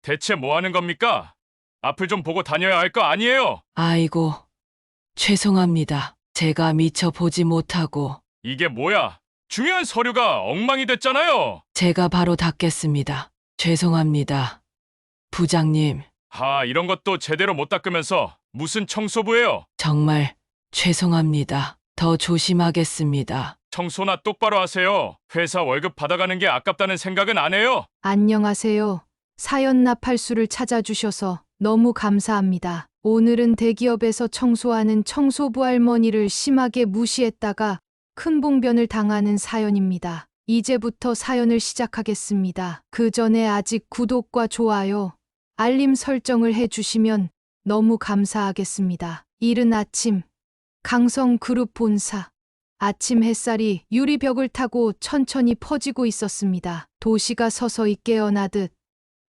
대체 뭐 하는 겁니까? 앞을 좀 보고 다녀야 할 거 아니에요? 아이고, 죄송합니다. 제가 미처 보지 못하고 이게 뭐야? 중요한 서류가 엉망이 됐잖아요. 제가 바로 닦겠습니다. 죄송합니다. 부장님, 이런 것도 제대로 못 닦으면서 무슨 청소부예요? 정말 죄송합니다. 더 조심하겠습니다. 청소나 똑바로 하세요. 회사 월급 받아가는 게 아깝다는 생각은 안 해요? 안녕하세요. 사연 나팔수를 찾아주셔서 너무 감사합니다. 오늘은 대기업에서 청소하는 청소부 할머니를 심하게 무시했다가 큰 봉변을 당하는 사연입니다. 이제부터 사연을 시작하겠습니다. 그 전에 아직 구독과 좋아요, 알림 설정을 해주시면 너무 감사하겠습니다. 이른 아침, 강성그룹 본사. 아침 햇살이 유리벽을 타고 천천히 퍼지고 있었습니다. 도시가 서서히 깨어나듯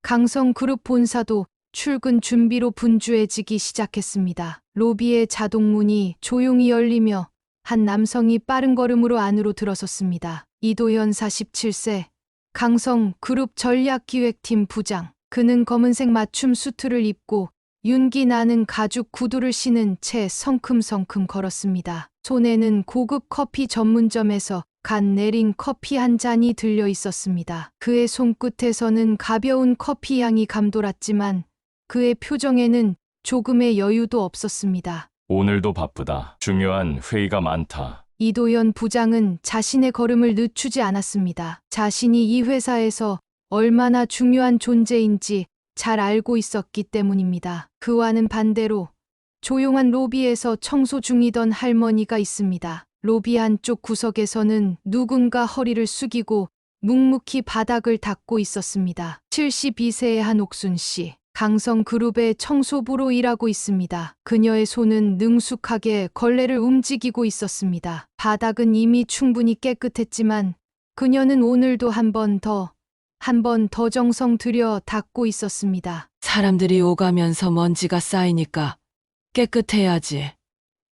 강성그룹 본사도 출근 준비로 분주해지기 시작했습니다. 로비의 자동문이 조용히 열리며 한 남성이 빠른 걸음으로 안으로 들어섰습니다. 이도현 47세, 강성그룹 전략기획팀 부장. 그는 검은색 맞춤 수트를 입고 윤기 나는 가죽 구두를 신은 채 성큼성큼 걸었습니다. 손에는 고급 커피 전문점에서 갓 내린 커피 한 잔이 들려 있었습니다. 그의 손끝에서는 가벼운 커피 향이 감돌았지만 그의 표정에는 조금의 여유도 없었습니다. 오늘도 바쁘다. 중요한 회의가 많다. 이도현 부장은 자신의 걸음을 늦추지 않았습니다. 자신이 이 회사에서 얼마나 중요한 존재인지 잘 알고 있었기 때문입니다. 그와는 반대로 조용한 로비에서 청소 중이던 할머니가 있습니다. 로비 한쪽 구석에서는 누군가 허리를 숙이고 묵묵히 바닥을 닦고 있었습니다. 72세의 한옥순 씨. 강성그룹의 청소부로 일하고 있습니다. 그녀의 손은 능숙하게 걸레를 움직이고 있었습니다. 바닥은 이미 충분히 깨끗했지만 그녀는 오늘도 한 번 더 정성 들여 닦고 있었습니다. 사람들이 오가면서 먼지가 쌓이니까 깨끗해야지.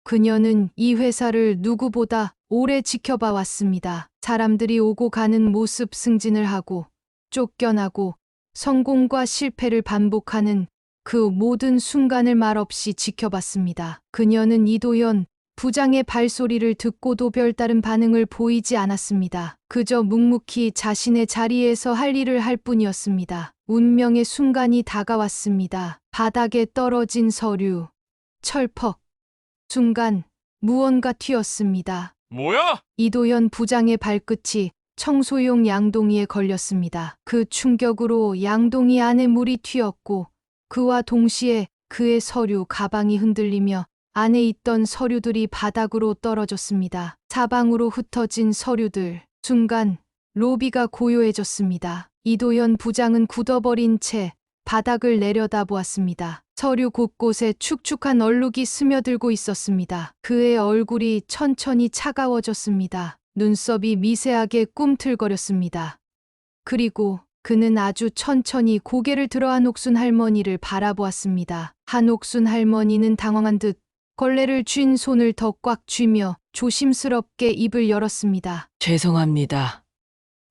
그녀는 이 회사를 누구보다 오래 지켜봐 왔습니다. 사람들이 오고 가는 모습, 승진을 하고 쫓겨나고 성공과 실패를 반복하는 그 모든 순간을 말없이 지켜봤습니다. 그녀는 이도현 부장의 발소리를 듣고도 별다른 반응을 보이지 않았습니다. 그저 묵묵히 자신의 자리에서 할 일을 할 뿐이었습니다. 운명의 순간이 다가왔습니다. 바닥에 떨어진 서류. 철퍽. 순간 무언가 튀었습니다. 뭐야? 이도현 부장의 발끝이 청소용 양동이에 걸렸습니다. 그 충격으로 양동이 안에 물이 튀었고 그와 동시에 그의 서류 가방이 흔들리며 안에 있던 서류들이 바닥으로 떨어졌습니다. 사방으로 흩어진 서류들. 순간 로비가 고요해졌습니다. 이도현 부장은 굳어버린 채 바닥을 내려다보았습니다. 서류 곳곳에 축축한 얼룩이 스며들고 있었습니다. 그의 얼굴이 천천히 차가워졌습니다. 눈썹이 미세하게 꿈틀거렸습니다. 그리고 그는 아주 천천히 고개를 들어 한옥순 할머니를 바라보았습니다. 한옥순 할머니는 당황한 듯 걸레를 쥔 손을 더 꽉 쥐며 조심스럽게 입을 열었습니다. 죄송합니다.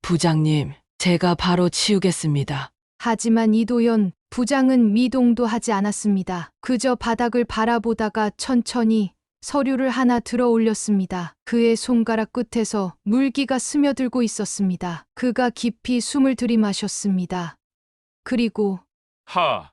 부장님, 제가 바로 치우겠습니다. 하지만 이도현 부장은 미동도 하지 않았습니다. 그저 바닥을 바라보다가 천천히 서류를 하나 들어 올렸습니다. 그의 손가락 끝에서 물기가 스며들고 있었습니다. 그가 깊이 숨을 들이마셨습니다. 그리고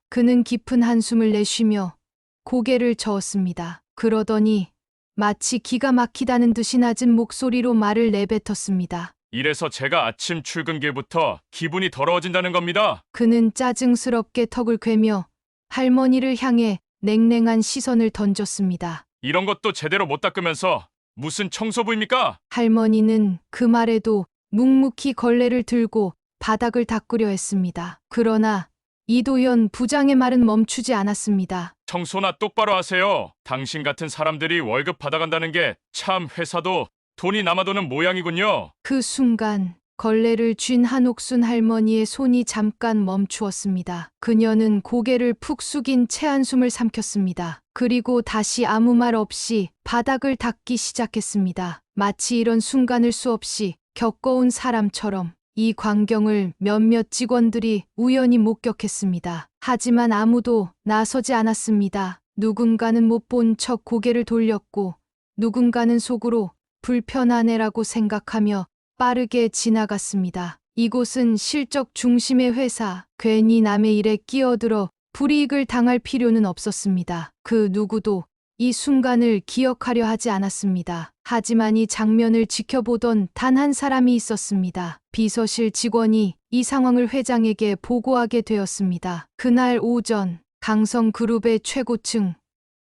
그는 깊은 한숨을 내쉬며 고개를 저었습니다. 그러더니 마치 기가 막히다는 듯이 낮은 목소리로 말을 내뱉었습니다. 이래서 제가 아침 출근길부터 기분이 더러워진다는 겁니다. 그는 짜증스럽게 턱을 괴며 할머니를 향해 냉랭한 시선을 던졌습니다. 이런 것도 제대로 못 닦으면서 무슨 청소부입니까? 할머니는 그 말에도 묵묵히 걸레를 들고 바닥을 닦으려 했습니다. 그러나 이도현 부장의 말은 멈추지 않았습니다. 청소나 똑바로 하세요. 당신 같은 사람들이 월급 받아간다는 게 참 회사도 돈이 남아도는 모양이군요. 그 순간 걸레를 쥔 한옥순 할머니의 손이 잠깐 멈추었습니다. 그녀는 고개를 푹 숙인 채 한숨을 삼켰습니다. 그리고 다시 아무 말 없이 바닥을 닦기 시작했습니다. 마치 이런 순간을 수없이 겪어온 사람처럼. 이 광경을 몇몇 직원들이 우연히 목격했습니다. 하지만 아무도 나서지 않았습니다. 누군가는 못 본 척 고개를 돌렸고 누군가는 속으로 불편하네라고 생각하며 빠르게 지나갔습니다. 이곳은 실적 중심의 회사, 괜히 남의 일에 끼어들어 불이익을 당할 필요는 없었습니다. 그 누구도 이 순간을 기억하려 하지 않았습니다. 하지만 이 장면을 지켜보던 단 한 사람이 있었습니다. 비서실 직원이 이 상황을 회장에게 보고하게 되었습니다. 그날 오전 강성그룹의 최고층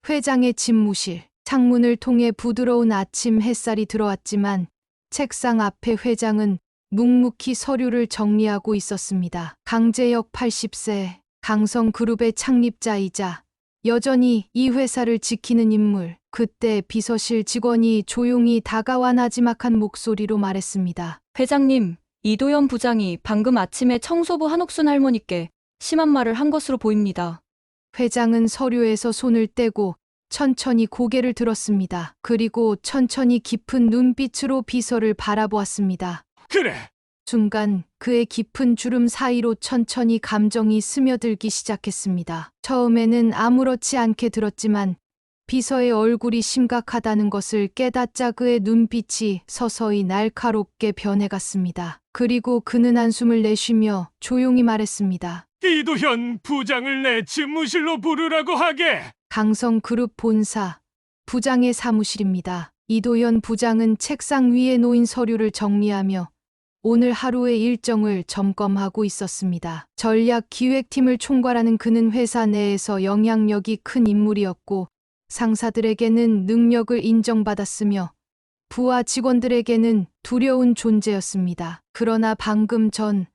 회장의 집무실 창문을 통해 부드러운 아침 햇살이 들어왔지만 책상 앞에 회장은 묵묵히 서류를 정리하고 있었습니다. 강재혁 80세 강성그룹의 창립자이자 여전히 이 회사를 지키는 인물. 그때 비서실 직원이 조용히 다가와 나지막한 목소리로 말했습니다. 회장님, 이도현 부장이 방금 아침에 청소부 한옥순 할머니께 심한 말을 한 것으로 보입니다. 회장은 서류에서 손을 떼고 천천히 고개를 들었습니다. 그리고 천천히 깊은 눈빛으로 비서를 바라보았습니다. 그래, 순간 그의 깊은 주름 사이로 천천히 감정이 스며들기 시작했습니다. 처음에는 아무렇지 않게 들었지만 비서의 얼굴이 심각하다는 것을 깨닫자 그의 눈빛이 서서히 날카롭게 변해갔습니다. 그리고 그는 한숨을 내쉬며 조용히 말했습니다. 이도현 부장을 내 집무실로 부르라고 하게. 강성그룹 본사 부장의 사무실입니다. 이도현 부장은 책상 위에 놓인 서류를 정리하며 오늘 하루의 일정을 점검하고 있었습니다. 전략기획팀을 총괄하는 그는 회사 내에서 영향력이 큰 인물이었고 상사들에게는 능력을 인정받았으며 부하 직원들에게는 두려운 존재였습니다. 그러나 방금 전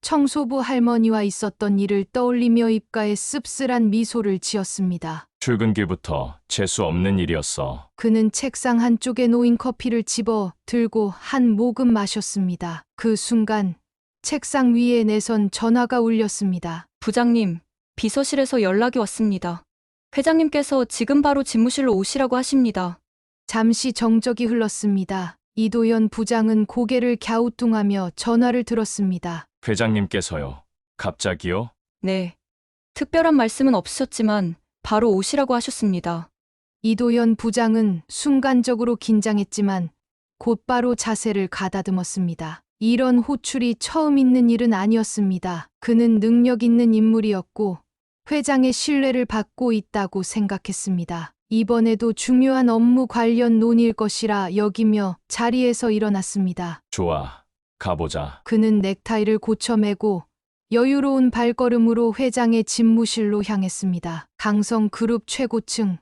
청소부 할머니와 있었던 일을 떠올리며 입가에 씁쓸한 미소를 지었습니다. 출근길부터 재수 없는 일이었어. 그는 책상 한쪽에 놓인 커피를 집어 들고 한 모금 마셨습니다. 그 순간 책상 위에 내선 전화가 울렸습니다. 부장님, 비서실에서 연락이 왔습니다. 회장님께서 지금 바로 집무실로 오시라고 하십니다. 잠시 정적이 흘렀습니다. 이도현 부장은 고개를 갸우뚱하며 전화를 들었습니다. 회장님께서요. 갑자기요? 네. 특별한 말씀은 없으셨지만 바로 오시라고 하셨습니다. 이도현 부장은 순간적으로 긴장했지만 곧바로 자세를 가다듬었습니다. 이런 호출이 처음 있는 일은 아니었습니다. 그는 능력 있는 인물이었고 회장의 신뢰를 받고 있다고 생각했습니다. 이번에도 중요한 업무 관련 논의일 것이라 여기며 자리에서 일어났습니다. 좋아, 가보자. 그는 넥타이를 고쳐매고 여유로운 발걸음으로 회장의 집무실로 향했습니다. 강성그룹 최고층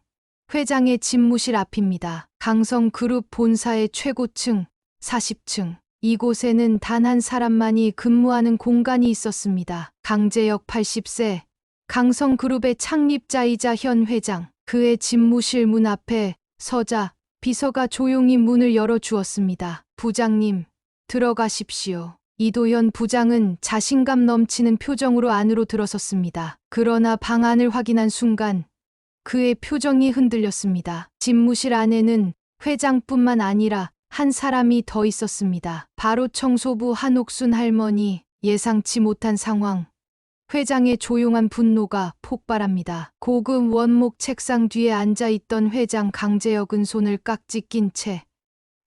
회장의 집무실 앞입니다. 강성그룹 본사의 최고층 40층. 이곳에는 단 한 사람만이 근무하는 공간이 있었습니다. 강재혁 80세 강성그룹의 창립자이자 현 회장. 그의 집무실 문 앞에 서자 비서가 조용히 문을 열어주었습니다. 부장님, 들어가십시오. 이도현 부장은 자신감 넘치는 표정으로 안으로 들어섰습니다. 그러나 방 안을 확인한 순간 그의 표정이 흔들렸습니다. 집무실 안에는 회장뿐만 아니라 한 사람이 더 있었습니다. 바로 청소부 한옥순 할머니. 예상치 못한 상황. 회장의 조용한 분노가 폭발합니다. 고급 원목 책상 뒤에 앉아있던 회장 강재혁은 손을 깍지 낀 채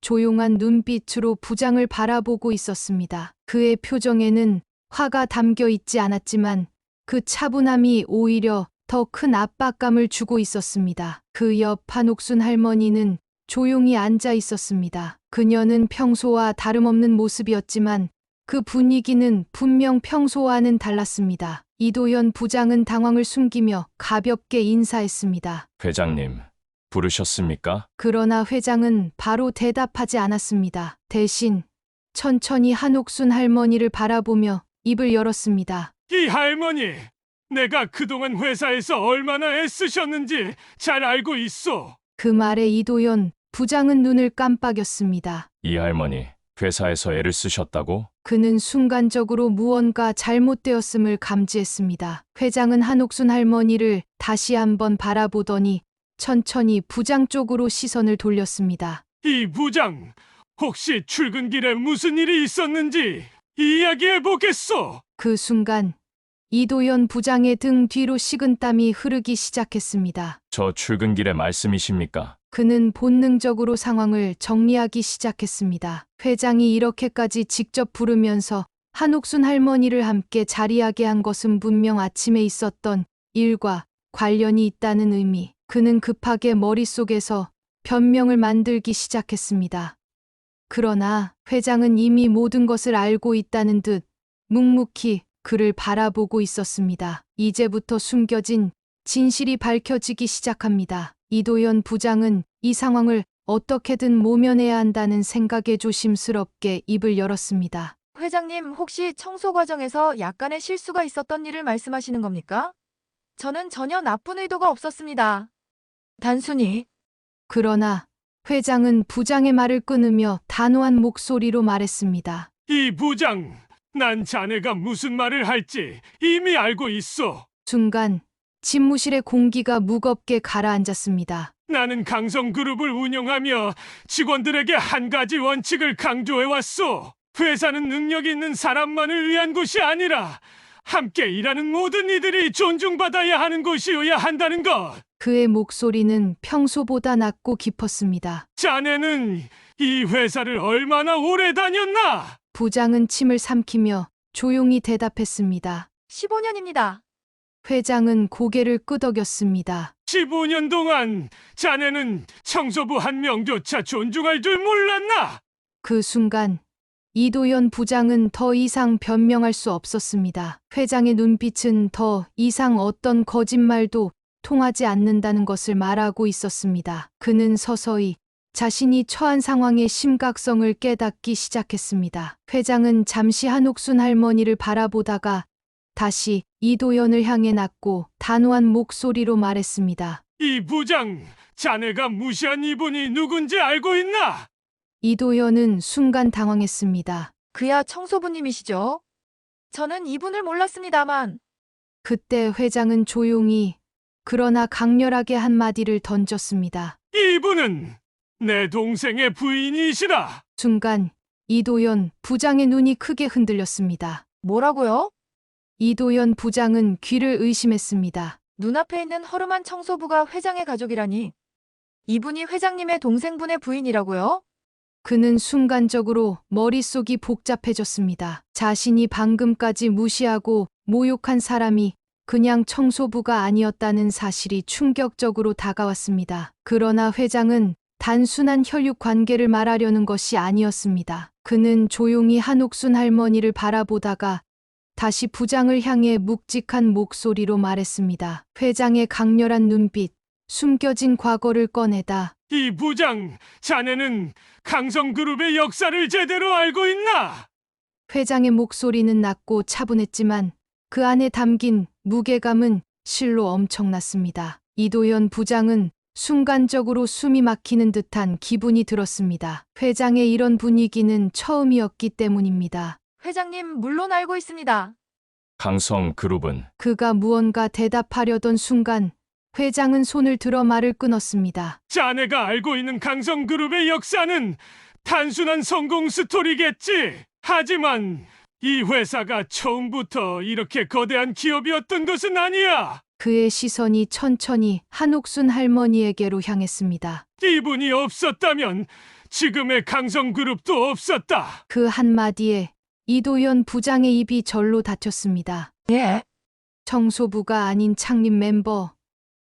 조용한 눈빛으로 부장을 바라보고 있었습니다. 그의 표정에는 화가 담겨 있지 않았지만 그 차분함이 오히려 더 큰 압박감을 주고 있었습니다. 그 옆 한옥순 할머니는 조용히 앉아 있었습니다. 그녀는 평소와 다름없는 모습이었지만 그 분위기는 분명 평소와는 달랐습니다. 이도현 부장은 당황을 숨기며 가볍게 인사했습니다. 회장님, 부르셨습니까? 그러나 회장은 바로 대답하지 않았습니다. 대신 천천히 한옥순 할머니를 바라보며 입을 열었습니다. 이 할머니, 내가 그동안 회사에서 얼마나 애쓰셨는지 잘 알고 있어. 그 말에 이도현 부장은 눈을 깜빡였습니다. 이 할머니, 회사에서 애를 쓰셨다고? 그는 순간적으로 무언가 잘못되었음을 감지했습니다. 회장은 한옥순 할머니를 다시 한번 바라보더니 천천히 부장 쪽으로 시선을 돌렸습니다. 이 부장, 혹시 출근길에 무슨 일이 있었는지 이야기해 보겠소. 그 순간 이도현 부장의 등 뒤로 식은땀이 흐르기 시작했습니다. 저 출근길의 말씀이십니까? 그는 본능적으로 상황을 정리하기 시작했습니다. 회장이 이렇게까지 직접 부르면서 한옥순 할머니를 함께 자리하게 한 것은 분명 아침에 있었던 일과 관련이 있다는 의미. 그는 급하게 머릿속에서 변명을 만들기 시작했습니다. 그러나 회장은 이미 모든 것을 알고 있다는 듯 묵묵히 그를 바라보고 있었습니다. 이제부터 숨겨진 진실이 밝혀지기 시작합니다. 이도현 부장은 이 상황을 어떻게든 모면해야 한다는 생각에 조심스럽게 입을 열었습니다. 회장님, 혹시 청소 과정에서 약간의 실수가 있었던 일을 말씀하시는 겁니까? 저는 전혀 나쁜 의도가 없었습니다. 단순히 그러나 회장은 부장의 말을 끊으며 단호한 목소리로 말했습니다. 이 부장, 난 자네가 무슨 말을 할지 이미 알고 있어. 순간 집무실의 공기가 무겁게 가라앉았습니다. 나는 강성그룹을 운영하며 직원들에게 한 가지 원칙을 강조해왔소. 회사는 능력 있는 사람만을 위한 곳이 아니라 함께 일하는 모든 이들이 존중받아야 하는 곳이어야 한다는 것. 그의 목소리는 평소보다 낮고 깊었습니다. 자네는 이 회사를 얼마나 오래 다녔나? 부장은 침을 삼키며 조용히 대답했습니다. 15년입니다. 회장은 고개를 끄덕였습니다. 15년 동안 자네는 청소부 한 명조차 존중할 줄 몰랐나? 그 순간 이도현 부장은 더 이상 변명할 수 없었습니다. 회장의 눈빛은 더 이상 어떤 거짓말도 통하지 않는다는 것을 말하고 있었습니다. 그는 서서히 자신이 처한 상황의 심각성을 깨닫기 시작했습니다. 회장은 잠시 한옥순 할머니를 바라보다가 다시 이도현을 향해 낮고 단호한 목소리로 말했습니다. 이 부장, 자네가 무시한 이분이 누군지 알고 있나? 이도현은 순간 당황했습니다. 그야 청소부님이시죠? 저는 이분을 몰랐습니다만 그때 회장은 조용히 그러나 강렬하게 한마디를 던졌습니다. 이분은 내 동생의 부인이시라. 순간 이도현 부장의 눈이 크게 흔들렸습니다. 뭐라고요? 이도현 부장은 귀를 의심했습니다. 눈앞에 있는 허름한 청소부가 회장의 가족이라니. 이분이 회장님의 동생분의 부인이라고요? 그는 순간적으로 머릿속이 복잡해졌습니다. 자신이 방금까지 무시하고 모욕한 사람이 그냥 청소부가 아니었다는 사실이 충격적으로 다가왔습니다. 그러나 회장은 단순한 혈육 관계를 말하려는 것이 아니었습니다. 그는 조용히 한옥순 할머니를 바라보다가 다시 부장을 향해 묵직한 목소리로 말했습니다. 회장의 강렬한 눈빛, 숨겨진 과거를 꺼내다 이 부장, 자네는 강성그룹의 역사를 제대로 알고 있나? 회장의 목소리는 낮고 차분했지만 그 안에 담긴 무게감은 실로 엄청났습니다. 이도현 부장은 순간적으로 숨이 막히는 듯한 기분이 들었습니다. 회장의 이런 분위기는 처음이었기 때문입니다. 회장님, 물론 알고 있습니다. 강성그룹은 그가 무언가 대답하려던 순간 회장은 손을 들어 말을 끊었습니다. 자네가 알고 있는 강성그룹의 역사는 단순한 성공 스토리겠지. 하지만 이 회사가 처음부터 이렇게 거대한 기업이었던 것은 아니야. 그의 시선이 천천히 한옥순 할머니에게로 향했습니다. 이분이 없었다면 지금의 강성그룹도 없었다. 그 한마디에 이도현 부장의 입이 절로 닫혔습니다. 예. 청소부가 아닌 창립 멤버,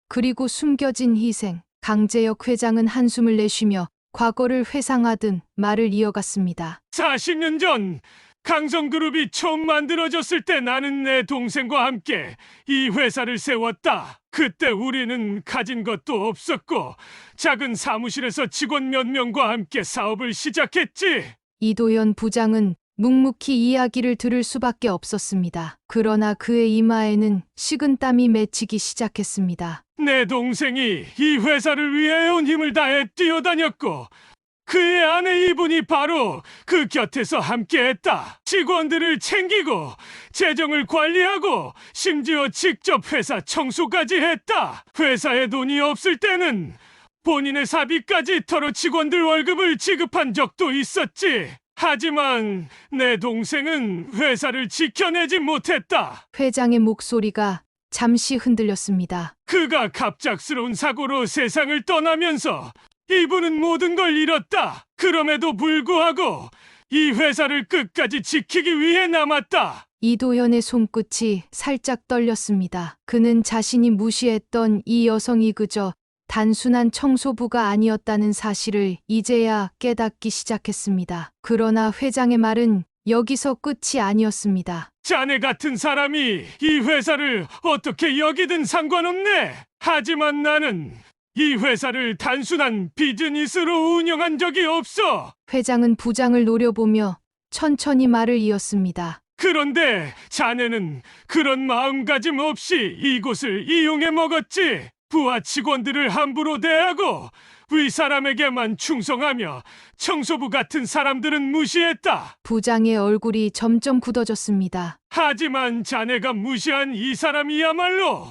그리고 숨겨진 희생. 강재혁 회장은 한숨을 내쉬며 과거를 회상하듯 말을 이어갔습니다. 40년 전 강성그룹이 처음 만들어졌을 때 나는 내 동생과 함께 이 회사를 세웠다. 그때 우리는 가진 것도 없었고 작은 사무실에서 직원 몇 명과 함께 사업을 시작했지. 이도현 부장은 묵묵히 이야기를 들을 수밖에 없었습니다. 그러나 그의 이마에는 식은땀이 맺히기 시작했습니다. 내 동생이 이 회사를 위해 온 힘을 다해 뛰어다녔고 그의 아내 이분이 바로 그 곁에서 함께했다. 직원들을 챙기고 재정을 관리하고 심지어 직접 회사 청소까지 했다. 회사에 돈이 없을 때는 본인의 사비까지 털어 직원들 월급을 지급한 적도 있었지. 하지만 내 동생은 회사를 지켜내지 못했다. 회장의 목소리가 잠시 흔들렸습니다. 그가 갑작스러운 사고로 세상을 떠나면서 이분은 모든 걸 잃었다. 그럼에도 불구하고 이 회사를 끝까지 지키기 위해 남았다. 이도현의 손끝이 살짝 떨렸습니다. 그는 자신이 무시했던 이 여성이 그저 단순한 청소부가 아니었다는 사실을 이제야 깨닫기 시작했습니다. 그러나 회장의 말은 여기서 끝이 아니었습니다. 자네 같은 사람이 이 회사를 어떻게 여기든 상관없네. 하지만 나는 이 회사를 단순한 비즈니스로 운영한 적이 없어. 회장은 부장을 노려보며 천천히 말을 이었습니다. 그런데 자네는 그런 마음가짐 없이 이곳을 이용해 먹었지. 부하 직원들을 함부로 대하고 윗사람에게만 충성하며 청소부 같은 사람들은 무시했다. 부장의 얼굴이 점점 굳어졌습니다. 하지만 자네가 무시한 이 사람이야말로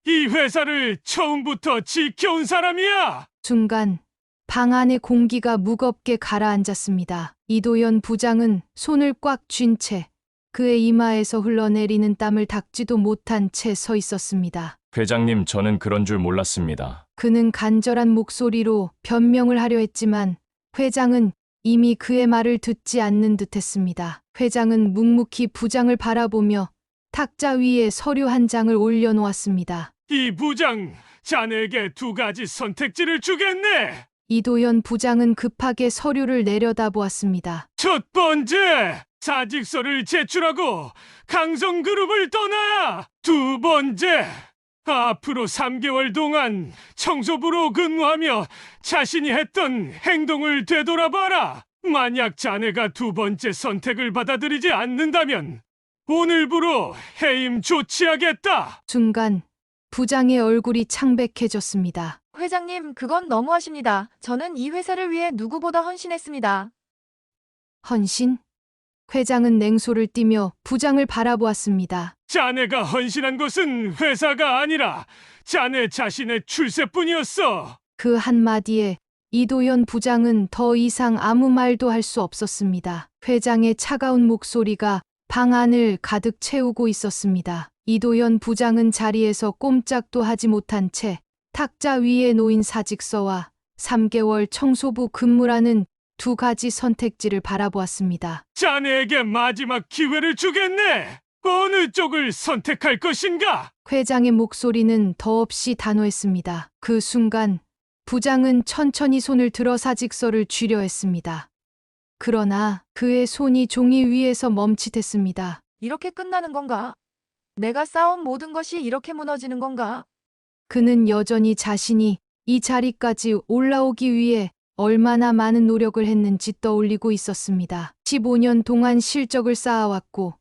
이 회사를 처음부터 지켜온 사람이야. 순간 방 안의 공기가 무겁게 가라앉았습니다. 이도현 부장은 손을 꽉 쥔 채 그의 이마에서 흘러내리는 땀을 닦지도 못한 채 서 있었습니다. 회장님, 저는 그런 줄 몰랐습니다. 그는 간절한 목소리로 변명을 하려 했지만 회장은 이미 그의 말을 듣지 않는 듯했습니다. 회장은 묵묵히 부장을 바라보며 탁자 위에 서류 한 장을 올려놓았습니다. 이 부장, 자네에게 두 가지 선택지를 주겠네. 이도현 부장은 급하게 서류를 내려다보았습니다. 첫 번째, 사직서를 제출하고 강성그룹을 떠나. 두 번째, 앞으로 3개월 동안 청소부로 근무하며 자신이 했던 행동을 되돌아봐라. 만약 자네가 두 번째 선택을 받아들이지 않는다면 오늘부로 해임 조치하겠다. 순간 부장의 얼굴이 창백해졌습니다. 회장님, 그건 너무하십니다. 저는 이 회사를 위해 누구보다 헌신했습니다. 헌신? 회장은 냉소를 띠며 부장을 바라보았습니다. 자네가 헌신한 것은 회사가 아니라 자네 자신의 출세뿐이었어. 그 한마디에 이도현 부장은 더 이상 아무 말도 할 수 없었습니다. 회장의 차가운 목소리가 방 안을 가득 채우고 있었습니다. 이도현 부장은 자리에서 꼼짝도 하지 못한 채 탁자 위에 놓인 사직서와 3개월 청소부 근무라는 두 가지 선택지를 바라보았습니다. 자네에게 마지막 기회를 주겠네. 어느 쪽을 선택할 것인가? 회장의 목소리는 더없이 단호했습니다. 그 순간 부장은 천천히 손을 들어 사직서를 쥐려 했습니다. 그러나 그의 손이 종이 위에서 멈칫했습니다. 이렇게 끝나는 건가? 내가 쌓은 모든 것이 이렇게 무너지는 건가? 그는 여전히 자신이 이 자리까지 올라오기 위해 얼마나 많은 노력을 했는지 떠올리고 있었습니다. 15년 동안 실적을 쌓아왔고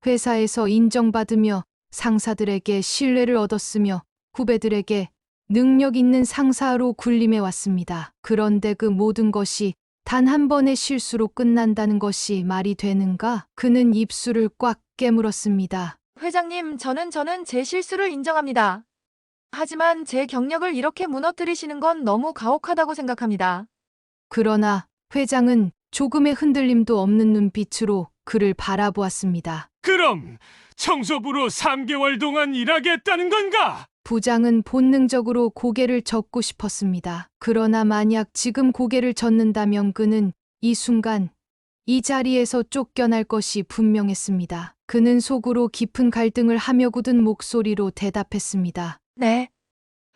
회사에서 인정받으며 상사들에게 신뢰를 얻었으며 후배들에게 능력 있는 상사로 군림해 왔습니다. 그런데 그 모든 것이 단 한 번의 실수로 끝난다는 것이 말이 되는가? 그는 입술을 꽉 깨물었습니다. 회장님, 저는 제 실수를 인정합니다. 하지만 제 경력을 이렇게 무너뜨리시는 건 너무 가혹하다고 생각합니다. 그러나 회장은 조금의 흔들림도 없는 눈빛으로 그를 바라보았습니다. 그럼 청소부로 3개월 동안 일하겠다는 건가? 부장은 본능적으로 고개를 젓고 싶었습니다. 그러나 만약 지금 고개를 젓는다면 그는 이 순간 이 자리에서 쫓겨날 것이 분명했습니다. 그는 속으로 깊은 갈등을 하며 굳은 목소리로 대답했습니다. 네,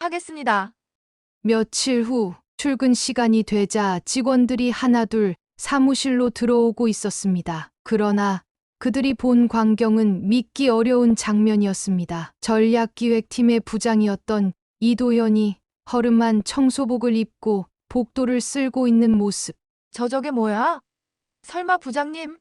하겠습니다. 며칠 후 출근 시간이 되자 직원들이 하나둘 사무실로 들어오고 있었습니다. 그러나 그들이 본 광경은 믿기 어려운 장면이었습니다. 전략기획팀의 부장이었던 이도현이 허름한 청소복을 입고 복도를 쓸고 있는 모습. 저게 뭐야? 설마 부장님?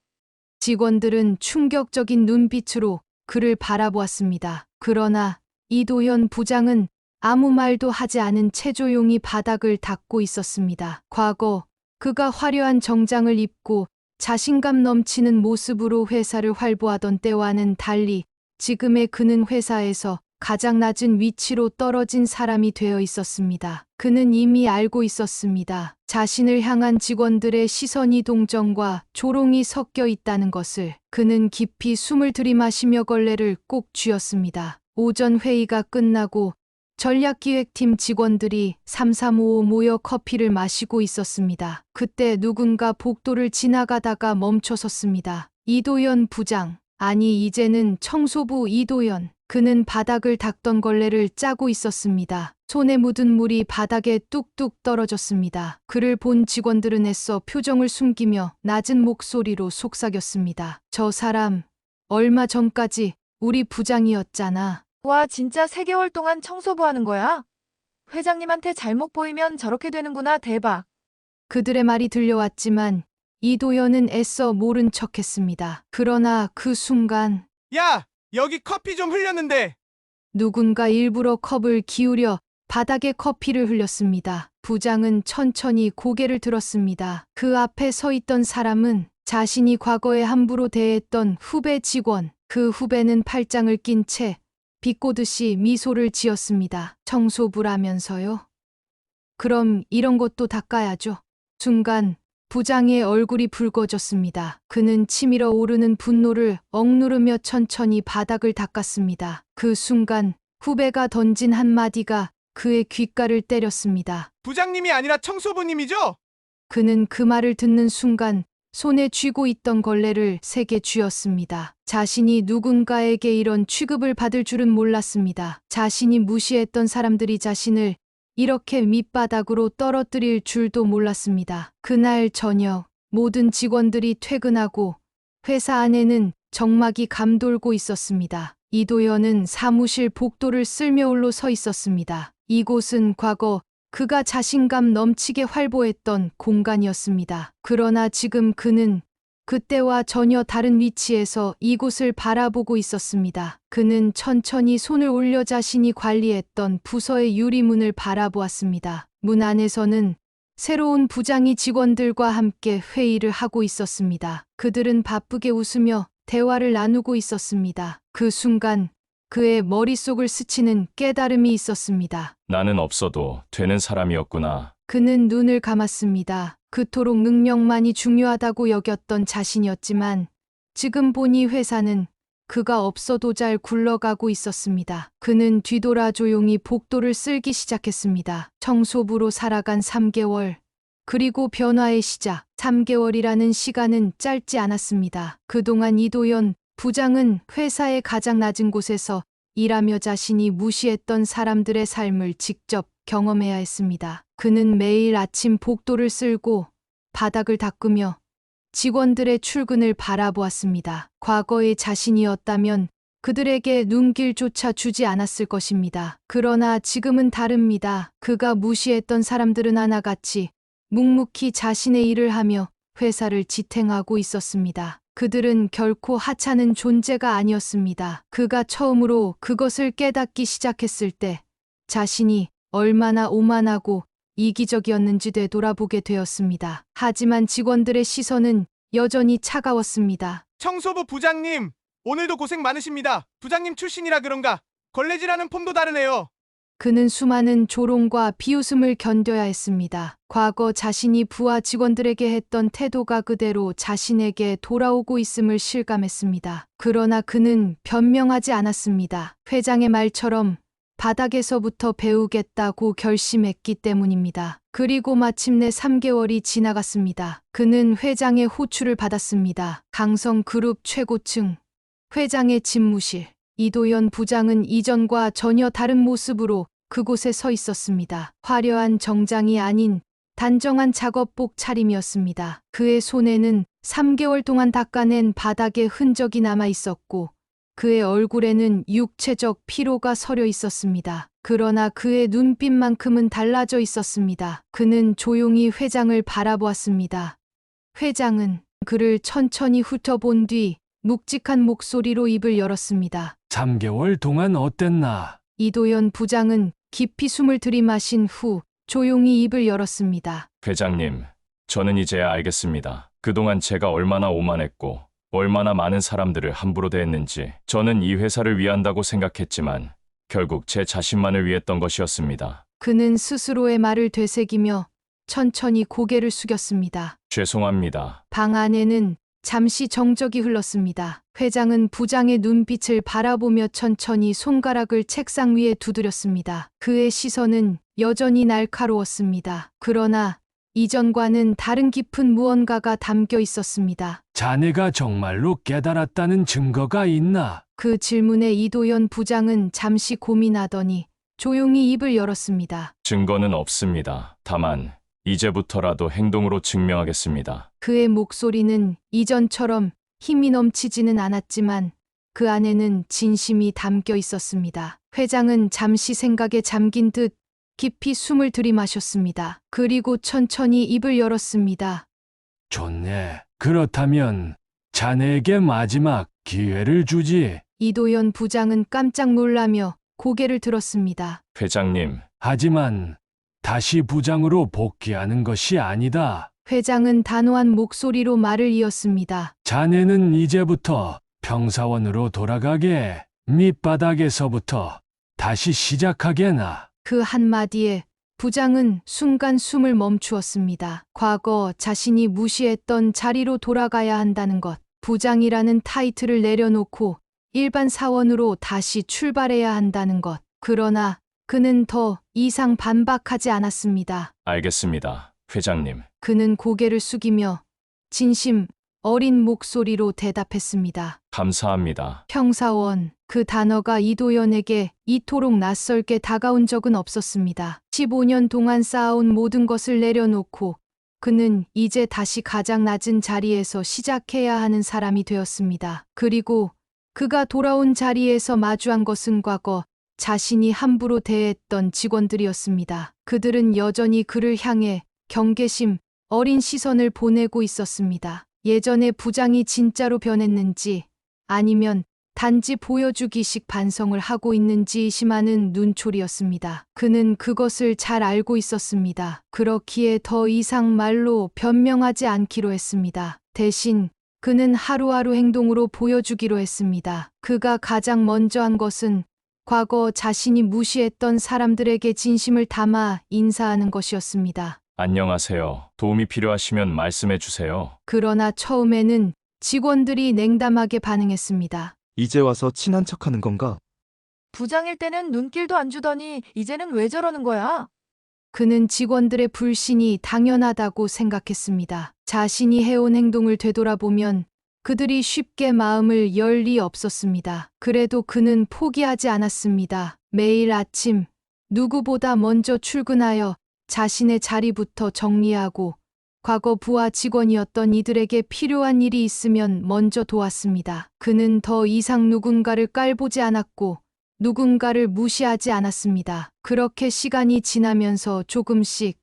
직원들은 충격적인 눈빛으로 그를 바라보았습니다. 그러나 이도현 부장은 아무 말도 하지 않은 채 조용히 바닥을 닦고 있었습니다. 과거 그가 화려한 정장을 입고 자신감 넘치는 모습으로 회사를 활보하던 때와는 달리 지금의 그는 회사에서 가장 낮은 위치로 떨어진 사람이 되어 있었습니다. 그는 이미 알고 있었습니다. 자신을 향한 직원들의 시선이 동정과 조롱이 섞여 있다는 것을. 그는 깊이 숨을 들이마시며 걸레를 꼭 쥐었습니다. 오전 회의가 끝나고 전략기획팀 직원들이 3355 모여 커피를 마시고 있었습니다. 그때 누군가 복도를 지나가다가 멈춰섰습니다. 이도현 부장. 아니, 이제는 청소부 이도현. 그는 바닥을 닦던 걸레를 짜고 있었습니다. 손에 묻은 물이 바닥에 뚝뚝 떨어졌습니다. 그를 본 직원들은 애써 표정을 숨기며 낮은 목소리로 속삭였습니다. 저 사람, 얼마 전까지 우리 부장이었잖아. 와, 진짜 3개월 동안 청소부 하는 거야? 회장님한테 잘못 보이면 저렇게 되는구나, 대박. 그들의 말이 들려왔지만 이도현은 애써 모른 척했습니다. 그러나 그 순간 야, 여기 커피 좀 흘렸는데. 누군가 일부러 컵을 기울여 바닥에 커피를 흘렸습니다. 부장은 천천히 고개를 들었습니다. 그 앞에 서 있던 사람은 자신이 과거에 함부로 대했던 후배 직원. 그 후배는 팔짱을 낀 채 비꼬듯이 미소를 지었습니다. 청소부라면서요? 그럼 이런 것도 닦아야죠. 순간 부장의 얼굴이 붉어졌습니다. 그는 치밀어 오르는 분노를 억누르며 천천히 바닥을 닦았습니다. 그 순간 후배가 던진 한마디가 그의 귓가를 때렸습니다. 부장님이 아니라 청소부님이죠? 그는 그 말을 듣는 순간 손에 쥐고 있던 걸레를 세게 쥐었습니다. 자신이 누군가에게 이런 취급을 받을 줄은 몰랐습니다. 자신이 무시했던 사람들이 자신을 이렇게 밑바닥으로 떨어뜨릴 줄도 몰랐습니다. 그날 저녁 모든 직원들이 퇴근하고 회사 안에는 정막이 감돌고 있었습니다. 이도현은 사무실 복도를 쓸며 홀로 서 있었습니다. 이곳은 과거 그가 자신감 넘치게 활보했던 공간이었습니다. 그러나 지금 그는 그때와 전혀 다른 위치에서 이곳을 바라보고 있었습니다. 그는 천천히 손을 올려 자신이 관리했던 부서의 유리문을 바라보았습니다. 문 안에서는 새로운 부장이 직원들과 함께 회의를 하고 있었습니다. 그들은 바쁘게 웃으며 대화를 나누고 있었습니다. 그 순간 그의 머릿속을 스치는 깨달음이 있었습니다. 나는 없어도 되는 사람이었구나. 그는 눈을 감았습니다. 그토록 능력만이 중요하다고 여겼던 자신이었지만 지금 보니 회사는 그가 없어도 잘 굴러가고 있었습니다. 그는 뒤돌아 조용히 복도를 쓸기 시작했습니다. 청소부로 살아간 3개월. 그리고 변화의 시작. 3개월이라는 시간은 짧지 않았습니다. 그동안 이도현 부장은 회사의 가장 낮은 곳에서 일하며 자신이 무시했던 사람들의 삶을 직접 경험해야 했습니다. 그는 매일 아침 복도를 쓸고 바닥을 닦으며 직원들의 출근을 바라보았습니다. 과거의 자신이었다면 그들에게 눈길조차 주지 않았을 것입니다. 그러나 지금은 다릅니다. 그가 무시했던 사람들은 하나같이 묵묵히 자신의 일을 하며 회사를 지탱하고 있었습니다. 그들은 결코 하찮은 존재가 아니었습니다. 그가 처음으로 그것을 깨닫기 시작했을 때 자신이 얼마나 오만하고 이기적이었는지 되돌아보게 되었습니다. 하지만 직원들의 시선은 여전히 차가웠습니다. 청소부 부장님, 오늘도 고생 많으십니다. 부장님 출신이라 그런가 걸레질하는 폼도 다르네요. 그는 수많은 조롱과 비웃음을 견뎌야 했습니다. 과거 자신이 부하 직원들에게 했던 태도가 그대로 자신에게 돌아오고 있음을 실감했습니다. 그러나 그는 변명하지 않았습니다. 회장의 말처럼 바닥에서부터 배우겠다고 결심했기 때문입니다. 그리고 마침내 3개월이 지나갔습니다. 그는 회장의 호출을 받았습니다. 강성그룹 최고층 회장의 집무실. 이도현 부장은 이전과 전혀 다른 모습으로 그곳에 서 있었습니다. 화려한 정장이 아닌 단정한 작업복 차림이었습니다. 그의 손에는 3개월 동안 닦아낸 바닥의 흔적이 남아 있었고 그의 얼굴에는 육체적 피로가 서려 있었습니다. 그러나 그의 눈빛만큼은 달라져 있었습니다. 그는 조용히 회장을 바라보았습니다. 회장은 그를 천천히 훑어본 뒤 묵직한 목소리로 입을 열었습니다. 3개월 동안 어땠나? 이도현 부장은 깊이 숨을 들이마신 후 조용히 입을 열었습니다. 회장님, 저는 이제야 알겠습니다. 그동안 제가 얼마나 오만했고 얼마나 많은 사람들을 함부로 대했는지. 저는 이 회사를 위한다고 생각했지만 결국 제 자신만을 위했던 것이었습니다. 그는 스스로의 말을 되새기며 천천히 고개를 숙였습니다. 죄송합니다. 방 안에는 잠시 정적이 흘렀습니다. 회장은 부장의 눈빛을 바라보며 천천히 손가락을 책상 위에 두드렸습니다. 그의 시선은 여전히 날카로웠습니다. 그러나 이전과는 다른 깊은 무언가가 담겨 있었습니다. 자네가 정말로 깨달았다는 증거가 있나? 그 질문에 이도현 부장은 잠시 고민하더니 조용히 입을 열었습니다. 증거는 없습니다. 다만 이제부터라도 행동으로 증명하겠습니다. 그의 목소리는 이전처럼 힘이 넘치지는 않았지만 그 안에는 진심이 담겨 있었습니다. 회장은 잠시 생각에 잠긴 듯 깊이 숨을 들이마셨습니다. 그리고 천천히 입을 열었습니다. 좋네. 그렇다면 자네에게 마지막 기회를 주지. 이도현 부장은 깜짝 놀라며 고개를 들었습니다. 회장님, 하지만 다시 부장으로 복귀하는 것이 아니다. 회장은 단호한 목소리로 말을 이었습니다. 자네는 이제부터 평사원으로 돌아가게. 밑바닥에서부터 다시 시작하게나. 그 한마디에 부장은 순간 숨을 멈추었습니다. 과거 자신이 무시했던 자리로 돌아가야 한다는 것, 부장이라는 타이틀을 내려놓고 일반 사원으로 다시 출발해야 한다는 것. 그러나 그는 더 이상 반박하지 않았습니다. 알겠습니다. 회장님. 그는 고개를 숙이며 진심 어린 목소리로 대답했습니다. 감사합니다. 평사원, 그 단어가 이도현에게 이토록 낯설게 다가온 적은 없었습니다. 15년 동안 쌓아온 모든 것을 내려놓고 그는 이제 다시 가장 낮은 자리에서 시작해야 하는 사람이 되었습니다. 그리고 그가 돌아온 자리에서 마주한 것은 과거 자신이 함부로 대했던 직원들이었습니다. 그들은 여전히 그를 향해 경계심 어린 시선을 보내고 있었습니다. 예전에 부장이 진짜로 변했는지 아니면 단지 보여주기식 반성을 하고 있는지 의심하는 눈초리였습니다. 그는 그것을 잘 알고 있었습니다. 그렇기에 더 이상 말로 변명하지 않기로 했습니다. 대신 그는 하루하루 행동으로 보여주기로 했습니다. 그가 가장 먼저 한 것은 과거 자신이 무시했던 사람들에게 진심을 담아 인사하는 것이었습니다. 안녕하세요. 도움이 필요하시면 말씀해 주세요. 그러나 처음에는 직원들이 냉담하게 반응했습니다. 이제 와서 친한 척하는 건가? 부장일 때는 눈길도 안 주더니 이제는 왜 저러는 거야? 그는 직원들의 불신이 당연하다고 생각했습니다. 자신이 해온 행동을 되돌아보면 그들이 쉽게 마음을 열 리 없었습니다. 그래도 그는 포기하지 않았습니다. 매일 아침 누구보다 먼저 출근하여 자신의 자리부터 정리하고 과거 부하 직원이었던 이들에게 필요한 일이 있으면 먼저 도왔습니다. 그는 더 이상 누군가를 깔보지 않았고 누군가를 무시하지 않았습니다. 그렇게 시간이 지나면서 조금씩,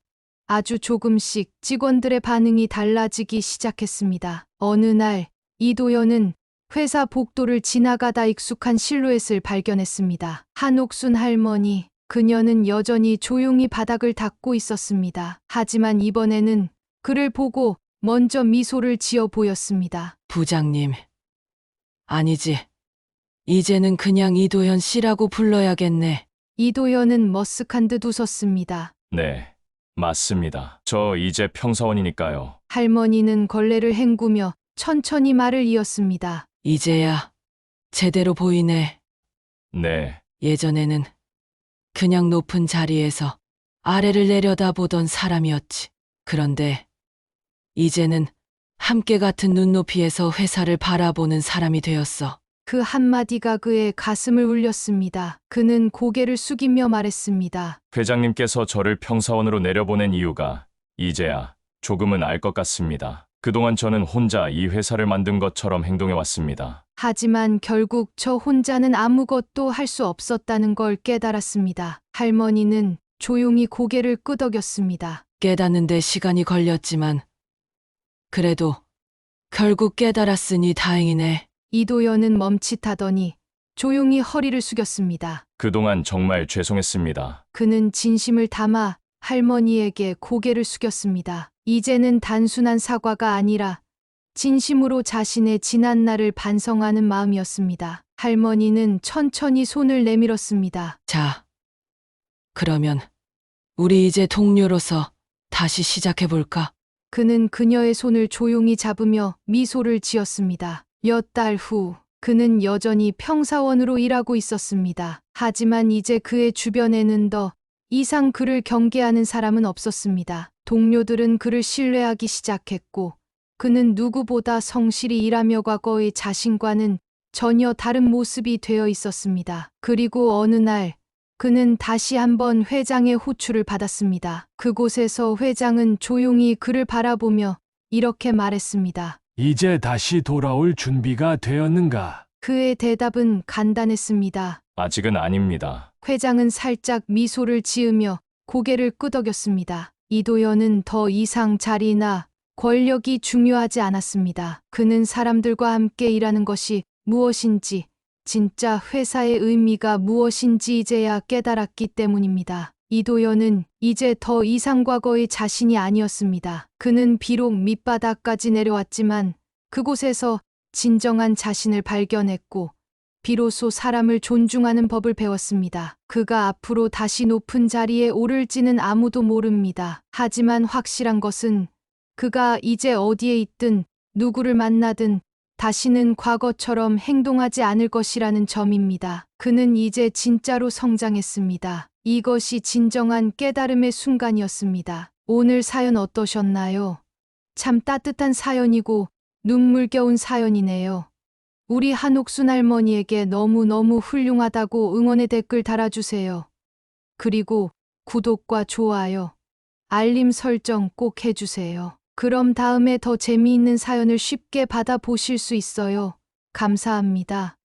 아주 조금씩 직원들의 반응이 달라지기 시작했습니다. 어느 날 이도현은 회사 복도를 지나가다 익숙한 실루엣을 발견했습니다. 한옥순 할머니, 그녀는 여전히 조용히 바닥을 닦고 있었습니다. 하지만 이번에는 그를 보고 먼저 미소를 지어 보였습니다. 부장님. 아니지. 이제는 그냥 이도현 씨라고 불러야겠네. 이도현은 머쓱한 듯 웃었습니다. 네, 맞습니다. 저 이제 평사원이니까요. 할머니는 걸레를 헹구며 천천히 말을 이었습니다. 이제야 제대로 보이네. 네, 예전에는 그냥 높은 자리에서 아래를 내려다보던 사람이었지. 그런데 이제는 함께 같은 눈높이에서 회사를 바라보는 사람이 되었어. 그 한마디가 그의 가슴을 울렸습니다. 그는 고개를 숙이며 말했습니다. 회장님께서 저를 평사원으로 내려보낸 이유가 이제야 조금은 알 것 같습니다. 그동안 저는 혼자 이 회사를 만든 것처럼 행동해 왔습니다. 하지만 결국 저 혼자는 아무것도 할 수 없었다는 걸 깨달았습니다. 할머니는 조용히 고개를 끄덕였습니다. 깨닫는데 시간이 걸렸지만 그래도 결국 깨달았으니 다행이네. 이도현은 멈칫하더니 조용히 허리를 숙였습니다. 그동안 정말 죄송했습니다. 그는 진심을 담아 할머니에게 고개를 숙였습니다. 이제는 단순한 사과가 아니라 진심으로 자신의 지난 날을 반성하는 마음이었습니다. 할머니는 천천히 손을 내밀었습니다. 자, 그러면 우리 이제 동료로서 다시 시작해볼까? 그는 그녀의 손을 조용히 잡으며 미소를 지었습니다. 몇 달 후, 그는 여전히 평사원으로 일하고 있었습니다. 하지만 이제 그의 주변에는 더 이상 그를 경계하는 사람은 없었습니다. 동료들은 그를 신뢰하기 시작했고, 그는 누구보다 성실히 일하며 과거의 자신과는 전혀 다른 모습이 되어 있었습니다. 그리고 어느 날, 그는 다시 한번 회장의 호출을 받았습니다. 그곳에서 회장은 조용히 그를 바라보며 이렇게 말했습니다. 이제 다시 돌아올 준비가 되었는가? 그의 대답은 간단했습니다. 아직은 아닙니다. 회장은 살짝 미소를 지으며 고개를 끄덕였습니다. 이도연은 더 이상 자리나 권력이 중요하지 않았습니다. 그는 사람들과 함께 일하는 것이 무엇인지, 진짜 회사의 의미가 무엇인지 이제야 깨달았기 때문입니다. 이도연은 이제 더 이상 과거의 자신이 아니었습니다. 그는 비록 밑바닥까지 내려왔지만 그곳에서 진정한 자신을 발견했고 비로소 사람을 존중하는 법을 배웠습니다. 그가 앞으로 다시 높은 자리에 오를지는 아무도 모릅니다. 하지만 확실한 것은 그가 이제 어디에 있든 누구를 만나든 다시는 과거처럼 행동하지 않을 것이라는 점입니다. 그는 이제 진짜로 성장했습니다. 이것이 진정한 깨달음의 순간이었습니다. 오늘 사연 어떠셨나요? 참 따뜻한 사연이고 눈물겨운 사연이네요. 우리 한옥순 할머니에게 너무너무 훌륭하다고 응원의 댓글 달아주세요. 그리고 구독과 좋아요, 알림 설정 꼭 해주세요. 그럼 다음에 더 재미있는 사연을 쉽게 받아보실 수 있어요. 감사합니다.